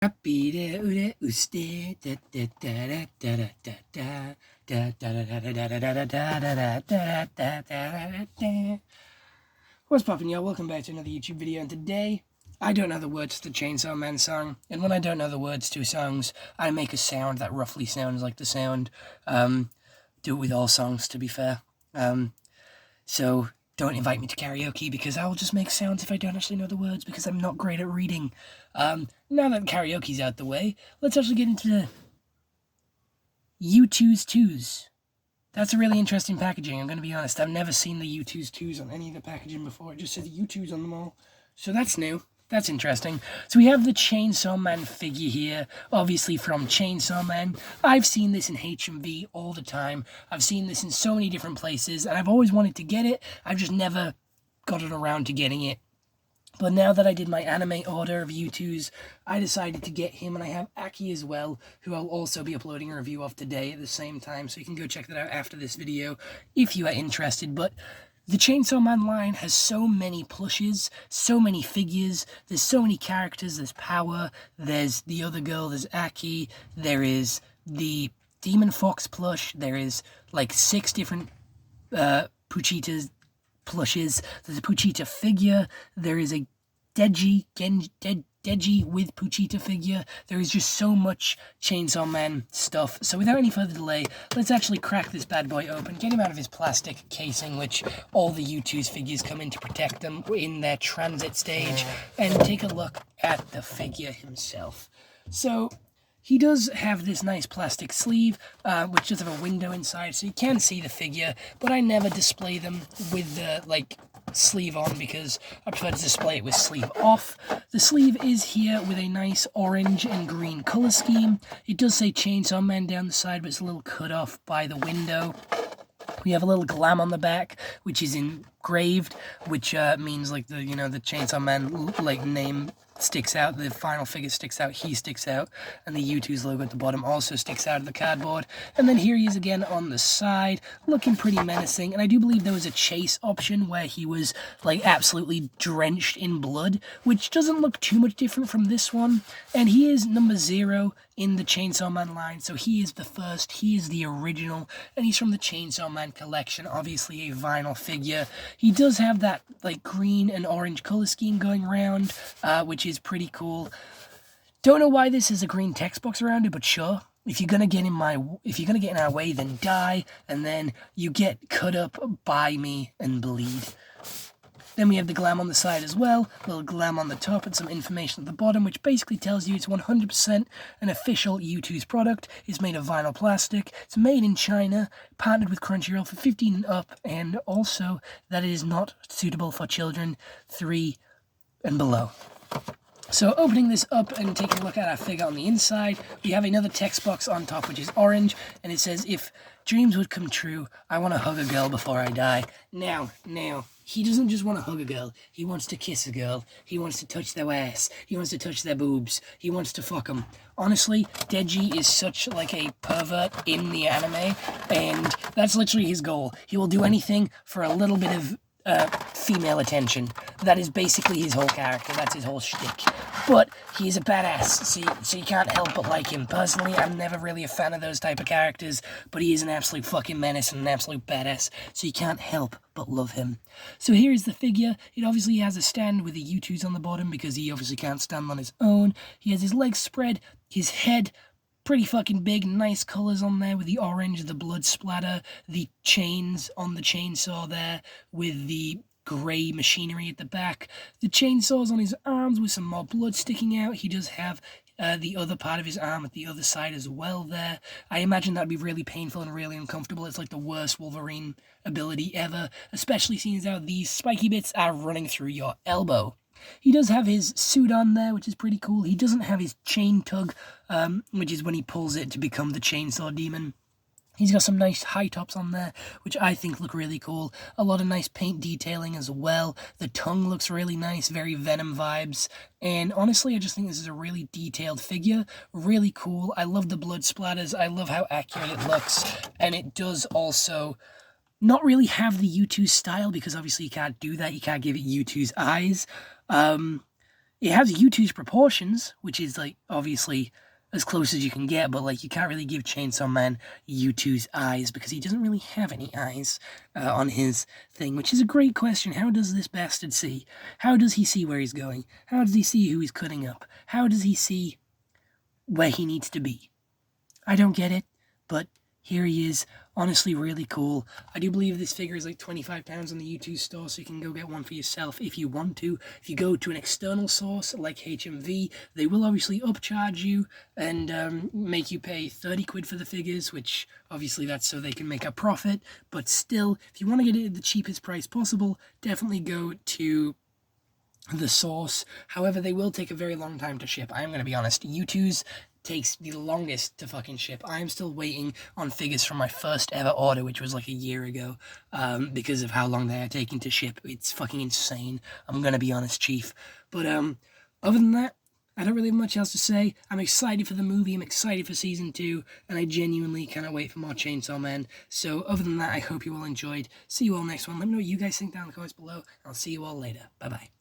Rapide ure uste da da da da da da da da da. What's poppin', y'all? Welcome back to another YouTube video, and today I don't know the words to the Chainsaw Man song, and when I don't know the words to songs, I make a sound that roughly sounds like the sound. Do it with all songs, to be fair. So don't invite me to karaoke because I will just make sounds if I don't actually know the words because I'm not great at reading. Now that karaoke's out the way, let's actually get into the Youtooz. That's a really interesting packaging, I'm going to be honest. I've never seen the Youtooz on any of the packaging before. It just said Youtooz on them all. So that's new. That's interesting. So we have the Chainsaw Man figure here, obviously from Chainsaw Man. I've seen this in HMV all the time. I've seen this in so many different places, and I've always wanted to get it. I've just never gotten around to getting it. But now that I did my anime order of Youtooz, I decided to get him, and I have Aki as well, who I'll also be uploading a review of today at the same time, so you can go check that out after this video if you are interested. But the Chainsaw Man line has so many plushes, so many figures, there's so many characters, there's Power, there's the other girl, there's Aki, there is the Demon Fox plush, there is like 6 different Puchitas plushes, there's a Puchita figure, there is a Deji with Puchita figure. There is just so much Chainsaw Man stuff. So without any further delay, let's actually crack this bad boy open, get him out of his plastic casing, which all the Youtooz figures come in to protect them in their transit stage, and take a look at the figure himself. So he does have this nice plastic sleeve, which does have a window inside, so you can see the figure, but I never display them with the, sleeve on because I prefer to display it with sleeve off. The sleeve is here with a nice orange and green color scheme. It does say Chainsaw Man down the side, but it's a little cut off by the window. We have a little glam on the back, which is engraved, which means the Chainsaw Man name sticks out, the final figure sticks out, he sticks out, and the Youtooz logo at the bottom also sticks out of the cardboard. And then here he is again on the side, looking pretty menacing, and I do believe there was a chase option where he was absolutely drenched in blood, which doesn't look too much different from this one. And he is number 0 in the Chainsaw Man line, so he is the first, he is the original, and he's from the Chainsaw Man collection, obviously a vinyl figure. He does have that green and orange color scheme going around, which is pretty cool. Don't know why this is a green text box around it, but sure. If you're gonna get in our way, then die, and then you get cut up by me and bleed. Then we have the glam on the side as well, a little glam on the top and some information at the bottom, which basically tells you it's 100% an official Youtooz product. It's made of vinyl plastic, it's made in China, partnered with Crunchyroll for 15 and up, and also that it is not suitable for children 3 and below. So opening this up and taking a look at our figure on the inside, we have another text box on top which is orange, and it says, "If dreams would come true, I want to hug a girl before I die." Now, he doesn't just want to hug a girl, he wants to kiss a girl, he wants to touch their ass, he wants to touch their boobs, he wants to fuck them. Honestly, Deji is such a pervert in the anime, and that's literally his goal. He will do anything for a little bit of female attention. That is basically his whole character, that's his whole shtick. But he's a badass, so you can't help but like him. Personally, I'm never really a fan of those type of characters, but he is an absolute fucking menace and an absolute badass, so you can't help but love him. So here is the figure. It obviously has a stand with the Youtooz on the bottom because he obviously can't stand on his own. He has his legs spread, his head pretty fucking big, nice colors on there with the orange, the blood splatter, the chains on the chainsaw there with the grey machinery at the back. The chainsaws on his arms with some more blood sticking out. He does have the other part of his arm at the other side as well there. I imagine that would be really painful and really uncomfortable. It's like the worst Wolverine ability ever, especially seeing as how these spiky bits are running through your elbow. He does have his suit on there, which is pretty cool. He doesn't have his chain tug, which is when he pulls it to become the chainsaw demon. He's got some nice high tops on there, which I think look really cool. A lot of nice paint detailing as well. The tongue looks really nice, very Venom vibes. And honestly, I just think this is a really detailed figure. Really cool. I love the blood splatters. I love how accurate it looks. And it does also not really have the Youtooz style, because obviously you can't do that. You can't give it Youtooz eyes. it has Youtooz proportions, which is, like, obviously as close as you can get, but, like, you can't really give Chainsaw Man Youtooz eyes because he doesn't really have any eyes on his thing, which is a great question. How does this bastard see? How does he see where he's going? How does he see who he's cutting up? How does he see where he needs to be? I don't get it, but here he is. Honestly, really cool. I do believe this figure is like £25 on the Youtooz store, so you can go get one for yourself if you want to. If you go to an external source like HMV, they will obviously upcharge you and make you pay 30 quid for the figures, which obviously that's so they can make a profit. But still, if you want to get it at the cheapest price possible, definitely go to the source. However, they will take a very long time to ship. I am going to be honest. Youtooz takes the longest to fucking ship. I am still waiting on figures from my first ever order, which was like a year ago, because of how long they are taking to ship. It's fucking insane. I'm going to be honest, Chief. But other than that, I don't really have much else to say. I'm excited for the movie. I'm excited for season 2, and I genuinely cannot wait for more Chainsaw Man. So other than that, I hope you all enjoyed. See you all next one. Let me know what you guys think down in the comments below. I'll see you all later. Bye-bye.